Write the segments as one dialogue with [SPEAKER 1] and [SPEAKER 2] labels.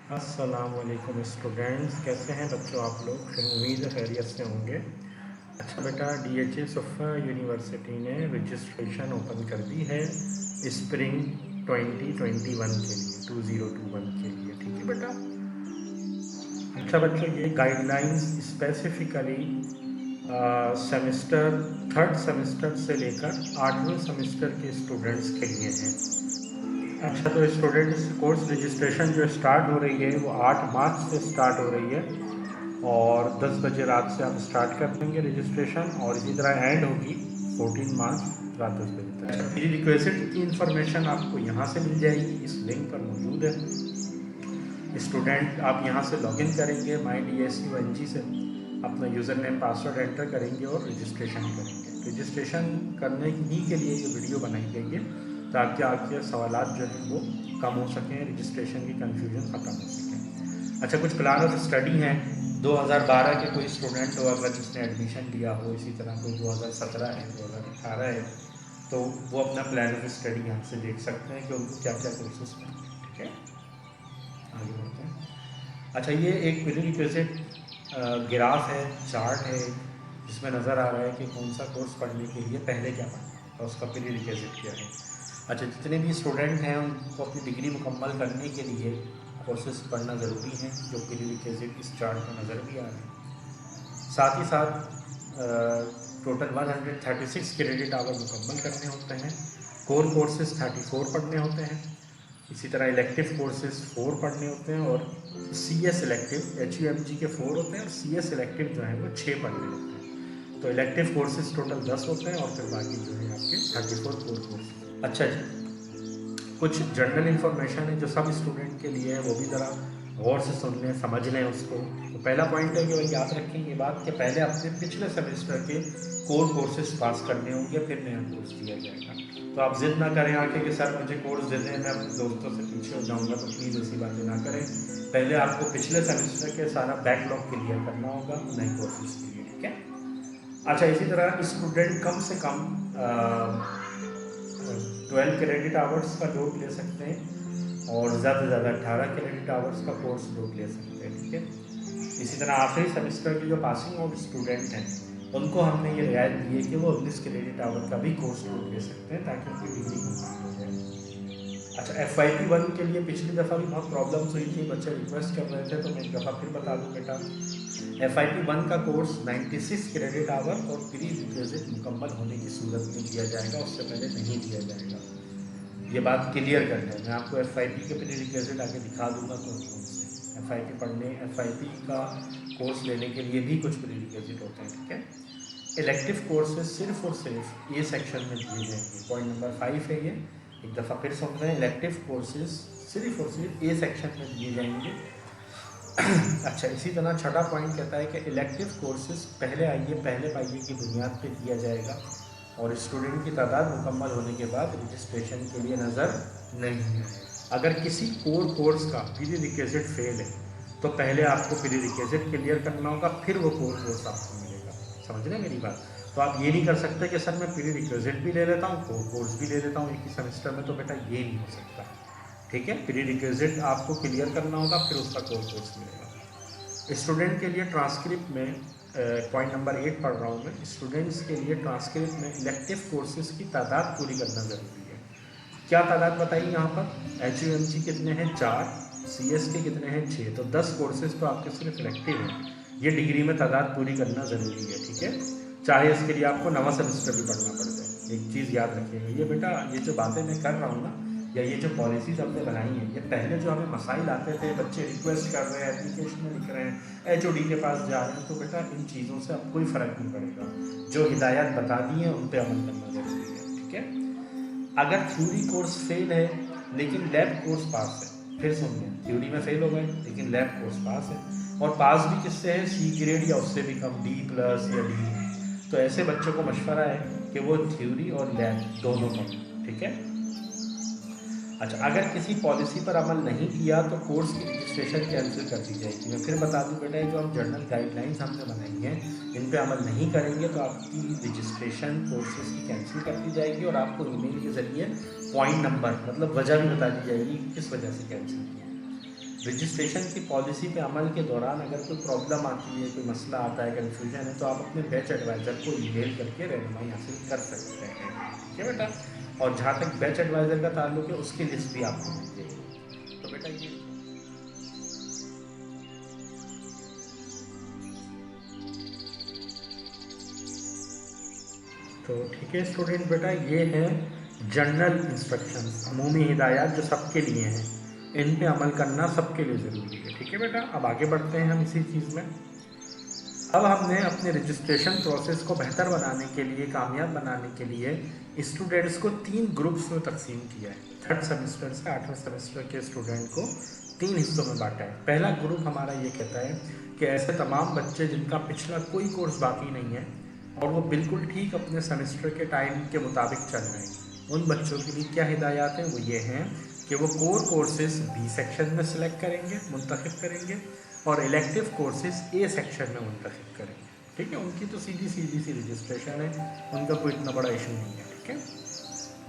[SPEAKER 1] अस्सलामुअलैकुम स्टूडेंट्स, कैसे हैं बच्चों आप लोग। उम्मीद है खैरियत से होंगे। अच्छा बेटा, DHA सुफ़ा यूनिवर्सिटी ने रजिस्ट्रेशन ओपन कर दी है स्प्रिंग 2021 के लिए, 2021 के लिए। ठीक है बेटा। अच्छा बच्चों, ये guidelines specifically semester third semester से लेकर 8वें सेमेस्टर के स्टूडेंट्स के लिए हैं। अच्छा, तो स्टूडेंट्स कोर्स रजिस्ट्रेशन जो स्टार्ट हो रही है वो 8 मार्च से स्टार्ट हो रही है और 10 बजे रात से आप स्टार्ट कर देंगे रजिस्ट्रेशन, और इसी तरह एंड होगी 14 मार्च रात 10 बजे तक। अच्छा, मेरी रिक्वेस्ट की इन्फॉर्मेशन आपको यहाँ से मिल जाएगी, इस लिंक पर मौजूद है। स्टूडेंट आप यहाँ से लॉगिन करेंगे MyDSUNG से, अपना यूज़र नेम पासवर्ड एंटर करेंगे और रजिस्ट्रेशन करेंगे। रजिस्ट्रेशन करने ही के लिए ये वीडियो बनाई गई है ताकि आपके सवालात जो हैं वो कम हो सकें, रजिस्ट्रेशन की कन्फ्यूजन ख़त्म हो सके। अच्छा, कुछ प्लान ऑफ स्टडी हैं। 2012 के कोई स्टूडेंट हो अगर जिसने एडमिशन लिया हो, इसी तरह कोई 2017 है, 2018 है, तो वो अपना प्लान ऑफ स्टडी यहाँ से देख सकते हैं कि उनको क्या क्या कोर्सेज करना है। ठीक है, आगे बढ़ते हैं। अच्छा, ये एक प्री रिक्विजिट ग्राफ है, चार्ट है, जिसमें नज़र आ रहा है कि कौन सा कोर्स पढ़ने के लिए पहले क्या पढ़ना है और उसका प्री रिक्विजिट क्या है। अच्छा, जितने भी स्टूडेंट हैं उनको अपनी डिग्री मुकम्मल करने के लिए कोर्सेज पढ़ना ज़रूरी है, जो प्री रिक्विजिट इस चार्ट में नज़र भी आ रहे हैं। साथ ही साथ टोटल 136 क्रेडिट आवर मुकम्मल करने होते हैं। कोर कोर्सेज 34 पढ़ने होते हैं। इसी तरह इलेक्टिव कोर्सेज 4 पढ़ने होते हैं और CS इलेक्टिव HUMG के 4 होते हैं और CS इलेक्टिव जो है वो 6 पढ़ने होते हैं। तो इलेक्टिव कोर्सेज टोटल 10 होते हैं और फिर बाकी जो है आपके 34 कोर कोर्स। अच्छा जी, कुछ जनरल इन्फॉर्मेशन है जो सब स्टूडेंट के लिए है, वो भी ज़रा गौर से सुन लें, समझ लें उसको। तो पहला पॉइंट है कि भाई याद रखें ये बात कि पहले अपने पिछले सेमेस्टर के कोर कोर्सेज पास करने होंगे, फिर नया कोर्स दिया जाएगा। तो आप जिद ना करें आके कि सर मुझे कोर्स दे दें, मैं अपने दोस्तों से पीछे हो जाऊँगा, तो प्लीज़ ऐसी बातें ना करें। पहले आपको पिछले सेमेस्टर के सारा बैकलॉग क्लियर करना होगा नए कोर्सेज के लिए। ठीक है। अच्छा, इसी तरह स्टूडेंट कम से कम 12 क्रेडिट आवर्स का लोड ले सकते हैं और ज़्यादा से ज़्यादा 18 क्रेडिट आवर्स का कोर्स लोड ले सकते हैं। ठीक है। इसी तरह आखिरी सेमेस्टर के जो पासिंग आउट स्टूडेंट हैं उनको हमने ये रियायत दी है कि वो 19 क्रेडिट आवर का भी कोर्स लोड ले सकते हैं ताकि उनकी डिग्री कंप्लीट हो जाए। अच्छा, FYP 1 के लिए पिछली दफ़ा भी बहुत प्रॉब्लम्स हुई थी, बच्चे रिक्वेस्ट कर रहे थे, तो मैं एक दफ़ा फिर बता दूँ बेटा। FYP 1 का कोर्स 96 क्रेडिट आवर और प्री रिक्विजिट मुकम्मल होने की सूरत में दिया जाएगा, उससे पहले नहीं दिया जाएगा। ये बात क्लियर कर लें। मैं आपको FYP के प्री रिक्विजिट आगे दिखा दूंगा कौन कौन से। FYP पढ़ने, FYP का कोर्स लेने के लिए भी कुछ प्री रिक्विजिट होते हैं। ठीक है। इलेक्टिव कोर्सेज सिर्फ और सिर्फ ए सेक्शन में दिए जाएंगे। पॉइंट नंबर 5 है ये, एक दफ़ा फिर सुन रहे हैं। इलेक्टिव कोर्सेज सिर्फ और सिर्फ ए सेक्शन में दिए जाएंगे। अच्छा, इसी तरह छठा पॉइंट कहता है कि इलेक्टिव कोर्सेज पहले आइए पहले पाइए की बुनियाद पे दिया जाएगा और स्टूडेंट की तादाद मुकम्मल होने के बाद रजिस्ट्रेशन के लिए नज़र नहीं है। अगर किसी कोर कोर्स का प्री रिक्विजिट फेल है तो पहले आपको प्री रिक्विजिट क्लियर करना होगा, फिर वो कोर कोर्स आपको मिलेगा। समझ रहे मेरी बात। तो आप ये नहीं कर सकते कि सर मैं प्री रिक्विजिट भी ले लेता हूँ, कोर कोर्स भी ले लेता हूँ एक ही सेमेस्टर में, तो बेटा ये नहीं हो सकता। ठीक है, प्री रिक्विजिट आपको क्लियर करना होगा, फिर उसका कोर कोर्स मिलेगा। स्टूडेंट के लिए ट्रांसक्रिप्ट में पॉइंट नंबर 8 पढ़ रहा हूँ मैं। स्टूडेंट्स के लिए ट्रांसक्रिप्ट में इलेक्टिव कोर्सेज की तादाद पूरी करना ज़रूरी है। क्या तादाद बताइए यहाँ पर। HUMG कितने हैं, 4, CS के कितने हैं, 6, तो 10 कोर्सेज तो आपके सिर्फ इलेक्टिव हैं। ये डिग्री में तादाद पूरी करना ज़रूरी है। ठीक है, चाहे इसके लिए आपको नवा सेमेस्टर भी पढ़ना पड़ जाए। एक चीज़ याद रखिएगा, ये बेटा ये जो बातें मैं कर रहा हूँ ना, या ये जो पॉलिसीज़ हमने बनाई हैं, ये पहले जो हमें मसाइल आते थे, बच्चे रिक्वेस्ट कर रहे हैं, एप्लीकेशन में लिख रहे हैं, HOD के पास जा रहे हैं, तो बेटा इन चीज़ों से अब कोई फ़र्क नहीं पड़ेगा। जो हिदायत बता दी है उन पर अमल करना ज़रूरी है। ठीक है। अगर थ्योरी कोर्स फेल है लेकिन लैब कोर्स पास है, फिर सुनिए, थ्योरी में फेल हो गए लेकिन लैब कोर्स पास है, और पास भी किससे है, C ग्रेड या उससे भी कम, D+ या D। तो ऐसे बच्चों को मशवरा है कि वो थ्योरी और लैब दोनों पढ़ें। ठीक है। अच्छा, अगर किसी पॉलिसी पर अमल नहीं किया तो कोर्स की रजिस्ट्रेशन कैंसिल कर दी जाएगी। मैं फिर बता दूं बेटा, जो हम जनरल गाइडलाइंस हमने बनाई हैं, इन पे अमल नहीं करेंगे तो आपकी रजिस्ट्रेशन कोर्सेज की कैंसिल कर दी जाएगी और आपको ईमेल के ज़रिए पॉइंट नंबर मतलब वजह भी बता दी जाएगी किस वजह से कैंसिल की। रजिस्ट्रेशन की पॉलिसी पे अमल के दौरान अगर कोई प्रॉब्लम आती है, कोई मसला आता है, कन्फ्यूजन है, तो आप अपने बैच एडवाइज़र को ईमेल करके रहनुमाई हासिल कर सकते हैं। ठीक है बेटा। और जहाँ तक बैच एडवाइज़र का ताल्लुक है, उसकी लिस्ट भी आपको मिल जाएगी। तो बेटा ये तो ठीक है स्टूडेंट, बेटा ये है जनरल इंस्ट्रक्शंस, अमूमी हिदायत जो सबके लिए हैं, इन पे अमल करना सबके लिए ज़रूरी है। ठीक है बेटा, अब आगे बढ़ते हैं हम इसी चीज़ में। अब हमने अपने रजिस्ट्रेशन प्रोसेस को बेहतर बनाने के लिए, कामयाब बनाने के लिए स्टूडेंट्स को 3 ग्रुप्स में तकसीम किया है। 3rd सेमेस्टर से 8वें सेमेस्टर के स्टूडेंट को 3 हिस्सों में बांटा है। पहला ग्रुप हमारा ये कहता है कि ऐसे तमाम बच्चे जिनका पिछला कोई कोर्स बाकी नहीं है और वो बिल्कुल ठीक अपने सेमेस्टर के टाइम के मुताबिक चल रहे हैं, उन बच्चों के लिए क्या हिदायत हैं, वो ये हैं कि वो कोर कोर्सेज बी सेक्शन में सिलेक्ट करेंगे, मुंतखब करेंगे, और इलेक्टिव कोर्सेज ए सेक्शन में मुंतखब करेंगे। ठीक है, उनकी तो सीधी सी रजिस्ट्रेशन है, उनका कोई इतना बड़ा इशू नहीं है। ठीक है,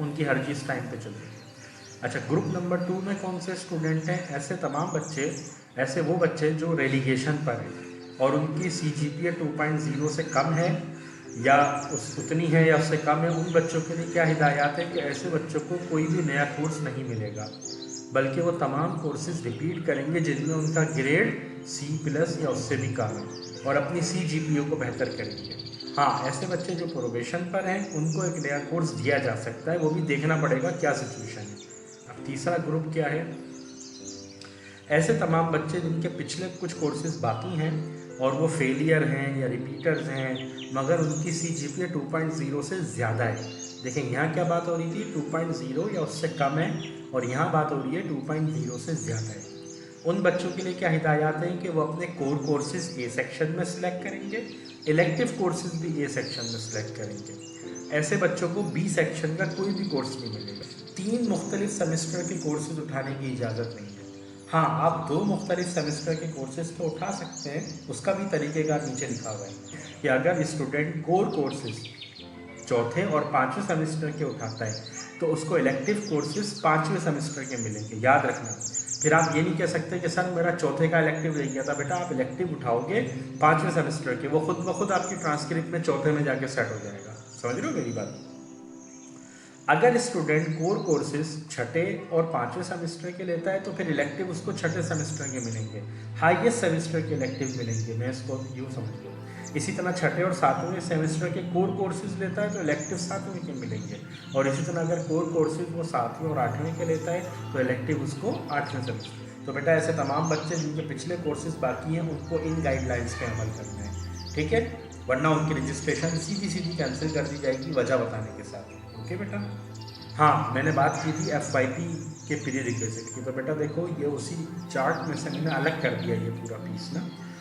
[SPEAKER 1] उनकी हर चीज़ टाइम पे चल रही है। अच्छा, ग्रुप नंबर 2 में कौन से स्टूडेंट हैं? ऐसे तमाम बच्चे, ऐसे वो बच्चे जो रेलीगेशन पर हैं और उनकी CGPA 2.0 से कम है या उतनी है या उससे कम है। उन बच्चों के लिए क्या हिदायत है कि ऐसे बच्चों को कोई भी नया कोर्स नहीं मिलेगा, बल्कि वो तमाम कोर्सेज रिपीट करेंगे जिनमें उनका ग्रेड C+ या उससे भी कम है, और अपनी CGPA को बेहतर करेंगे। हाँ, ऐसे बच्चे जो प्रोबेशन पर हैं उनको एक नया कोर्स दिया जा सकता है, वो भी देखना पड़ेगा क्या सिचुएशन है। अब तीसरा ग्रुप क्या है? ऐसे तमाम बच्चे जिनके पिछले कुछ कोर्सेज बाकी हैं और वो फेलियर हैं या रिपीटर्स हैं, मगर उनकी CGPA 2.0 से ज़्यादा है। देखें यहाँ क्या बात हो रही थी, 2.0 या उससे कम है, और यहाँ बात हो रही है 2.0 से ज़्यादा है। उन बच्चों के लिए क्या हिदायत है कि वो अपने कोर कोर्सेज ए सेक्शन में सिलेक्ट करेंगे, इलेक्टिव कोर्सेज भी ए सेक्शन में सिलेक्ट करेंगे। ऐसे बच्चों को बी सेक्शन का कोई भी कोर्स नहीं मिलेगा। 3 मुख्तलिफ सेमेस्टर के कोर्सेज उठाने की इजाज़त नहीं है। हाँ, आप 2 मुख्तलिफ सेमेस्टर के कोर्सेज तो उठा सकते हैं, उसका भी तरीक़ेकार नीचे लिखा हुआ है कि अगर स्टूडेंट कोर कोर्सेज 4थे और 5वें सेमेस्टर के उठाता है तो उसको इलेक्टिव कोर्सेज 5वें सेमेस्टर के मिलेंगे, याद रखना। फिर आप ये नहीं कह सकते कि सर मेरा 4थे का इलेक्टिव रह गया था। बेटा, आप इलेक्टिव उठाओगे 5वें सेमेस्टर के, वो खुद ब खुद आपकी ट्रांसक्रिप्ट में 4थे में जाके सेट हो जाएगा। समझ रहे हो मेरी बात? अगर स्टूडेंट कोर कोर्सेज 6ठे और 5वें सेमेस्टर के लेता है तो फिर इलेक्टिव उसको 6ठे सेमेस्टर के मिलेंगे, हाईएस्ट सेमेस्टर के इलेक्टिव मिलेंगे। मैं इसको यूँ समझ लो। इसी तरह 6ठे और 7वें सेमेस्टर के कोर कोर्सेज लेता है तो इलेक्टिव 7वें के मिलेंगे, और इसी तरह अगर कोर कोर्सेज वो 7वें और 8वें के लेता है तो इलेक्टिव उसको 8वें सेमेस्टर। तो बेटा, ऐसे तमाम बच्चे जिनके पिछले कोर्सेज बाकी हैं उनको इन गाइडलाइंस पे अमल करना है। ठीक है, वरना उनकी रजिस्ट्रेशन सीधी कैंसिल कर दी जाएगी वजह बताने के साथ। ओके बेटा। हाँ, मैंने बात की थी FYP के प्री रिक्विजिट की, तो बेटा देखो ये उसी चार्ट में से मैंने अलग कर दिया ये पूरा पीस ना।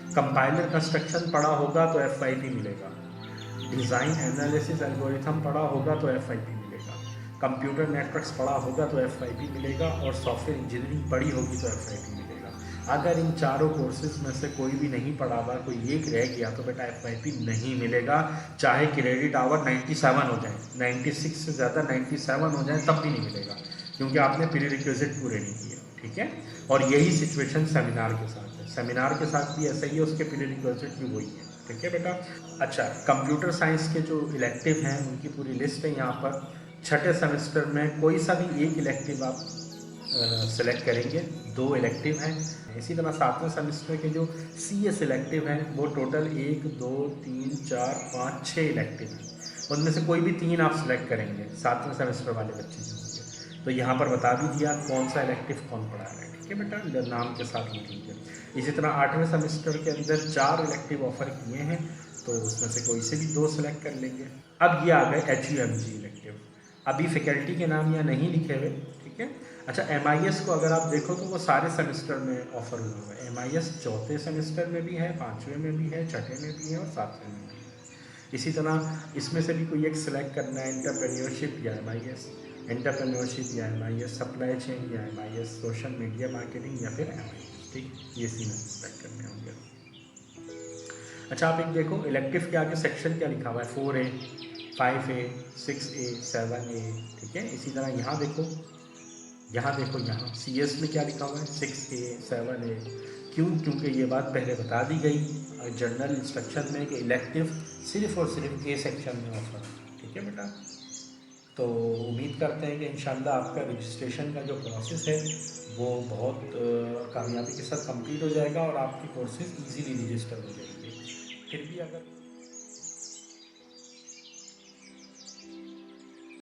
[SPEAKER 1] कंपाइलर कंस्ट्रक्शन पढ़ा होगा तो FYP मिलेगा, डिज़ाइन एनालिसिस एल्गोरिथम पढ़ा होगा तो FYP मिलेगा, कंप्यूटर नेटवर्क्स पढ़ा होगा तो FYP मिलेगा, और सॉफ्टवेयर इंजीनियरिंग पढ़ी होगी तो FYP मिलेगा। अगर इन चारों कोर्सेज में से कोई भी नहीं पढ़ा हुआ, कोई एक रह गया, तो बेटा FYP नहीं मिलेगा, चाहे क्रेडिट आवर 97 हो जाए, 96 से ज़्यादा 97 हो जाए तब भी नहीं मिलेगा, क्योंकि आपने प्री रिक्विजिट पूरे नहीं किए। ठीक है, और यही सिचुएशन सेमिनार के साथ है, सेमिनार के साथ भी ऐसा ही है, उसके प्री रिक्विजिट भी वही है। ठीक है बेटा। अच्छा, कंप्यूटर साइंस के जो इलेक्टिव हैं उनकी पूरी लिस्ट है यहाँ पर। 6ठे सेमेस्टर में कोई सा भी एक इलेक्टिव आप सेलेक्ट करेंगे, 2 इलेक्टिव हैं। इसी तरह 7वें सेमेस्टर के जो CS इलेक्टिव हैं वो टोटल 1 2 3 4 5 6 इलेक्टिव हैं, उनमें से कोई भी 3 आप सेलेक्ट करेंगे 7वें सेमेस्टर वाले बच्चे जो होंगे। तो यहाँ पर बता भी दिया कौन सा इलेक्टिव कौन पढ़ा रहा है। ठीक है बेटा, नाम के साथ लिखेंगे। इसी तरह 8वें सेमेस्टर के अंदर 4 इलेक्टिव ऑफर किए हैं, तो उसमें से कोई से भी 2 सेलेक्ट कर लेंगे। अब ये आ गए HUMG इलेक्टिव, अभी फैकल्टी के नाम यहाँ नहीं लिखे हुए। ठीक है। अच्छा, MIS को अगर आप देखो तो वो सारे सेमेस्टर में ऑफर हुआ है। MIS 4थे सेमेस्टर में भी है, 5वें में भी है, 6ठे में भी है और 7वें में भी है। इसी तरह इसमें से भी कोई एक सिलेक्ट करना है, एंटरप्रेन्योरशिप या MIS, एंटरप्रेन्योरशिप या MIS, सप्लाई चेन या MIS, सोशल मीडिया मार्केटिंग या फिर MIS। ठीक, ये सी में सिलेक्ट करने होंगे। अच्छा, आप एक देखो इलेक्टिव के आगे सेक्शन क्या लिखा हुआ है, 4A 5A 6A 7A। ठीक है, इसी तरह यहाँ देखो यहाँ देखो, यहाँ CS में क्या लिखा हुआ है, 6A 7A। क्यों? क्योंकि ये बात पहले बता दी गई जनरल इंस्ट्रक्शन में कि इलेक्टिव सिर्फ और सिर्फ A सेक्शन में ऑफर है। ठीक है बेटा, तो उम्मीद करते हैं कि इंशाल्लाह आपका रजिस्ट्रेशन का जो प्रोसेस है वो बहुत कामयाबी के साथ कंप्लीट हो जाएगा और आपकी कोर्सेज इजीली रजिस्टर हो जाएंगे। फिर भी अगर